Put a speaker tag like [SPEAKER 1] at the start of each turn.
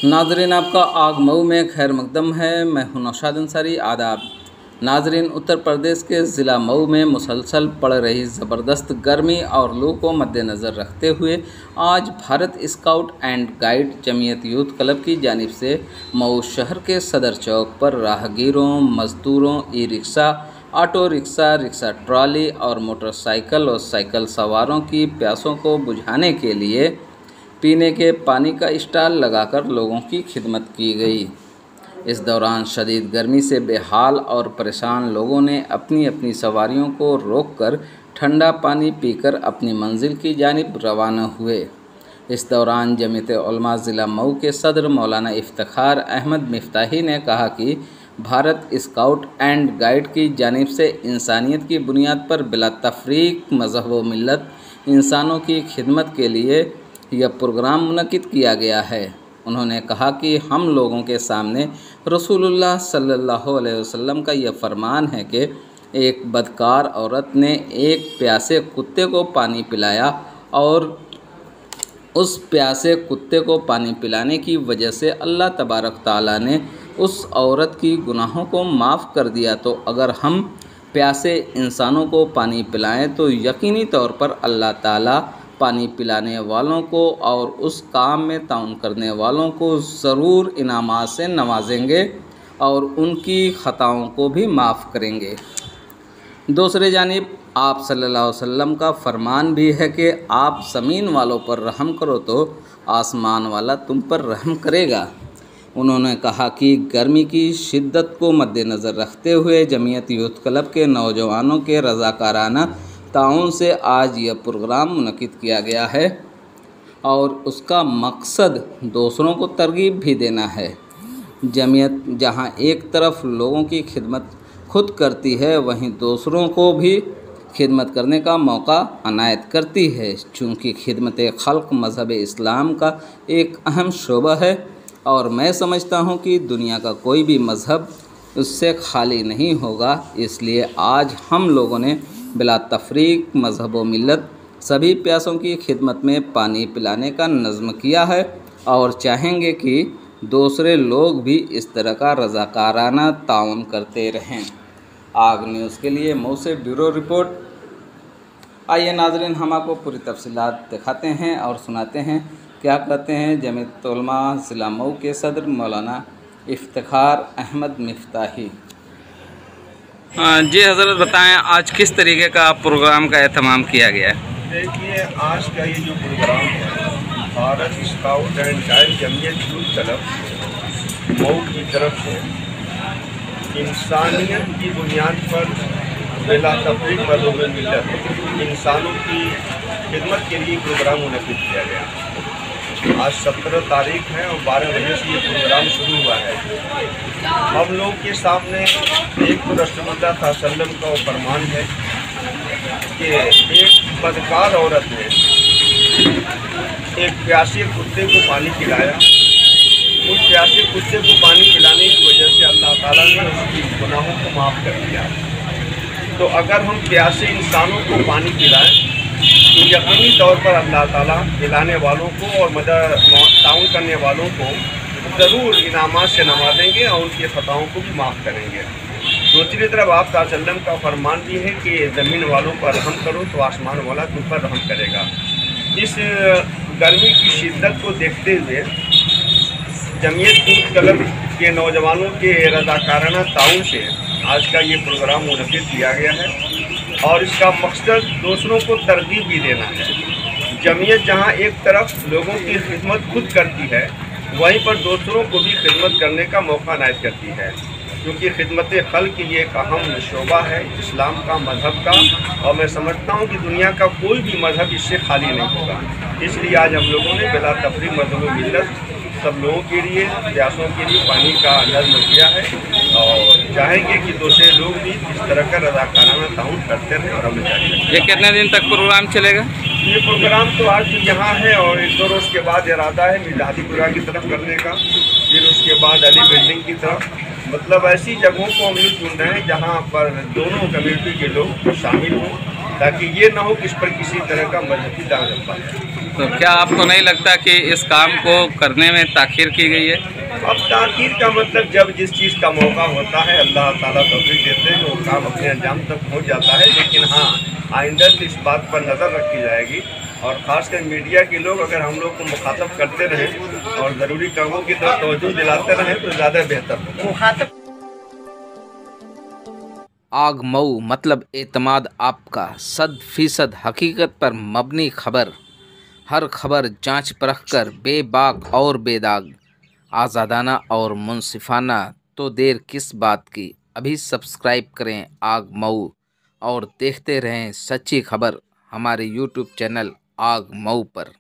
[SPEAKER 1] नाजरीन, आपका आग मऊ में खैर मकदम है। मैं हूं नौशाद अंसारी। आदाब नाजरीन, उत्तर प्रदेश के ज़िला मऊ में मुसलसल पड़ रही ज़बरदस्त गर्मी और लू को मद्देनज़र रखते हुए आज Bharat scout and guide Jamiat youth club की जानिब से मऊ शहर के सदर चौक पर राहगीरों, मज़दूरों, e rickshaw, auto rickshaw, rickshaw trolley और मोटरसाइकिल और साइकिल सवारों की प्यासों को बुझाने के लिए पीने के पानी का स्टॉल लगाकर लोगों की खिदमत की गई। इस दौरान शदीद गर्मी से बेहाल और परेशान लोगों ने अपनी अपनी सवारियों को रोककर ठंडा पानी पीकर अपनी मंजिल की जानिब रवाना हुए। इस दौरान जमीयत उलमा ज़िला मऊ के सदर मौलाना इफ्तिखार अहमद मिफ्ताही ने कहा कि भारत स्काउट एंड गाइड की जानिब से इंसानियत की बुनियाद पर बिला तफरीक मज़हब व मिल्लत इंसानों की खिदमत के लिए यह प्रोग्राम मुनक़िद किया गया है। उन्होंने कहा कि हम लोगों के सामने रसूलुल्लाह सल्लल्लाहु अलैहि वसल्लम का यह फरमान है कि एक बदकार औरत ने एक प्यासे कुत्ते को पानी पिलाया और उस प्यासे कुत्ते को पानी पिलाने की वजह से अल्लाह तबारक ताला ने उस औरत की गुनाहों को माफ़ कर दिया। तो अगर हम प्यासे इंसानों को पानी पिलाएं तो यकीनी तौर पर अल्लाह ताला पानी पिलाने वालों को और उस काम में ताउन करने वालों को ज़रूर इनामात से नवाजेंगे और उनकी ख़ताओं को भी माफ़ करेंगे। दूसरी जानिब आप सल्लल्लाहु अलैहि वसल्लम का फरमान भी है कि आप ज़मीन वालों पर रहम करो तो आसमान वाला तुम पर रहम करेगा। उन्होंने कहा कि गर्मी की शिद्दत को मद्देनज़र रखते हुए जमीयत यूथ क्लब के नौजवानों के रज़ाकाराना ताउन से आज यह प्रोग्राम मुनक़िद किया गया है और उसका मकसद दूसरों को तरगीब भी देना है। जमीयत जहां एक तरफ लोगों की खिदमत खुद करती है, वहीं दूसरों को भी खिदमत करने का मौका अनायत करती है। चूँकि खिदमत खल्क़ मज़हब इस्लाम का एक अहम शोबा है और मैं समझता हूं कि दुनिया का कोई भी मज़हब उससे खाली नहीं होगा। इसलिए आज हम लोगों ने बिला तफरीक मज़हब व मिल्लत सभी प्यासों की खिदमत में पानी पिलाने का नज़्म किया है और चाहेंगे कि दूसरे लोग भी इस तरह का रज़ाकाराना ताउन करते रहें। आग न्यूज़ के लिए मऊ से ब्यूरो रिपोर्ट। आइए नाज़रीन, हम आपको पूरी तफसीलात दिखाते हैं और सुनाते हैं क्या कहते हैं जमीयत उलमा ज़िला मऊ के सदर मौलाना इफ्तिखार अहमद मिफ्ताही। जी हज़रत, बताएं आज किस तरीके का प्रोग्राम का एहतमाम किया गया है?
[SPEAKER 2] देखिए, आज का ये जो प्रोग्राम है Bharat scout and guide Jamiat youth club Mau की तरफ से इंसानियत की बुनियाद पर बिला तफरीक मज़हब मिल्लत इंसानों की खिदमत के लिए प्रोग्राम मुनक़िद किया गया। आज 17 तारीख है और 12 बजे से ये प्रोग्राम शुरू हुआ है। हम लोग के सामने एक तो रसूलुल्लाह सल्लल्लाहु अलैहि वसल्लम का फरमान है कि एक बदकार औरत ने एक प्यासे कुत्ते को पानी पिलाया। उस प्यासे कुत्ते को पानी पिलाने की वजह से अल्लाह ताला ने उसकी गुनाहों को माफ़ कर दिया। तो अगर हम प्यासे इंसानों को पानी पिलाएं तो यकीनी तौर पर अल्लाह ताला पिलाने वालों को और मदद ताउन करने वालों को ज़रूर इनामात से नवाजेंगे और उनकी ख़ताओं को भी माफ़ करेंगे। दूसरी तरफ आप सल्लल्लाहु अलैहि वसल्लम का फरमान भी है कि ज़मीन वालों पर रहम करो तो आसमान वाला तुम पर रहम करेगा। इस गर्मी की शिद्दत को देखते हुए जमीयत यूथ क्लब के नौजवानों के रज़ाकाराना ताउन से आज का ये प्रोग्राम मुनक़िद किया गया है और इसका मकसद दूसरों को तरगीब भी देना है। जमीयत जहां एक तरफ लोगों की खिदमत खुद करती है, वहीं पर दूसरों को भी खिदमत करने का मौका अनायत करती है, क्योंकि खिदमत खल्क़ ये एक अहम शोबा है इस्लाम का, मज़हब का, और मैं समझता हूँ कि दुनिया का कोई भी मज़हब इससे खाली नहीं होगा। इसलिए आज हम लोगों ने बिला तफरीक मज़हब मिल्लत सब लोगों के लिए, प्यासों के लिए पानी का नज़्म किया है और चाहेंगे कि दूसरे लोग भी इस तरह का रज़ाकाराना ताउन करते रहें और हमें जारी रखें।
[SPEAKER 1] ये कितने दिन तक प्रोग्राम चलेगा?
[SPEAKER 2] ये प्रोग्राम तो आज यहाँ है और 1-2 रोज़ के बाद इरादा है मिलादीपुरा की तरफ करने का, फिर उसके बाद अली बिल्डिंग की तरफ। मतलब ऐसी जगहों को हम लोग चुन रहे हैं जहाँ पर दोनों कम्युनिटी के लोग शामिल हों, ताकि ये ना हो कि इस पर किसी तरह का मजहबी दाग लग पाए।
[SPEAKER 1] तो क्या आपको नहीं लगता कि इस काम को करने में ताख़ीर की गई है?
[SPEAKER 2] अब ताख़ीर का मतलब जब जिस चीज़ का मौका होता है अल्लाह ताला तौफीक देते हैं वो काम अपने अंजाम तक पहुँच जाता है। लेकिन हाँ, आइंदा से इस बात पर नज़र रखी जाएगी और ख़ासकर मीडिया के लोग अगर हम लोग को मुखातब करते रहें और ज़रूरी कामों की तरफ तवज्जो दिलाते रहें तो ज़्यादा बेहतर होगा।
[SPEAKER 1] आग मऊ मतलब एतमाद आपका 100% हकीकत पर मबनी खबर। हर खबर जांच परख कर बेबाक और बेदाग, आज़ादाना और मुनसिफाना। तो देर किस बात की, अभी सब्सक्राइब करें आग मऊ और देखते रहें सच्ची खबर हमारे यूट्यूब चैनल आग मऊ पर।